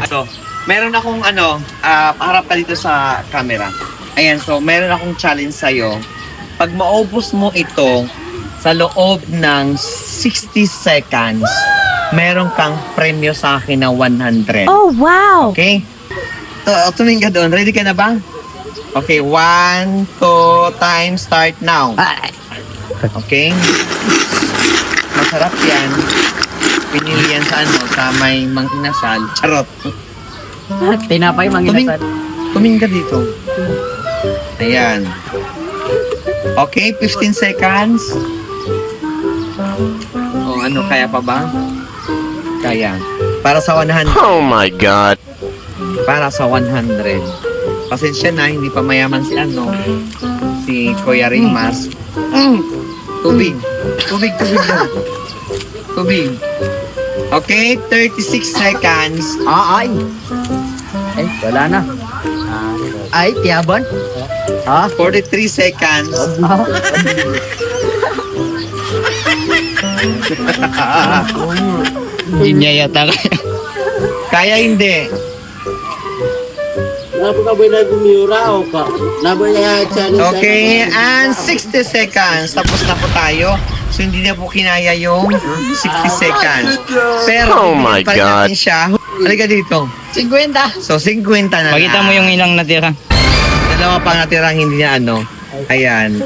So, meron akong harap ka dito sa camera. Ayan, so meron akong challenge sa'yo. Pag maubos mo ito sa loob ng 60 seconds, meron kang premyo sa akin na 100. Oh, wow! Okay? Tumingin ka doon. Ready ka na ba? Okay, 1, 2, time, start now. Okay? Masarap yan. Pinili yan sa may manginasal. Charot. Tinapay, manginasal. Tumingin ka dito. Ayan. Okay, 15 seconds. O ano, kaya pa ba? Kaya. Para sa 100. Oh my God. Para sa 100. Pasensya na, hindi pa mayaman si Kuya Rimas. Tubig. Tubig daw. Tubig. Okay, 36 seconds. Ay, wala na. Ay, tiyaban. 43 seconds. Hindi niya yata. Kaya hindi. Okay, and 60 seconds. Tapos na po tayo. So, hindi na po kinaya yung 60 seconds. Pero, Oh my pa rin God. natin siya. Halika dito. 50. So, 50 na Pakita mo yung ilang natira. Dalawa pa natira, hindi na Ayan.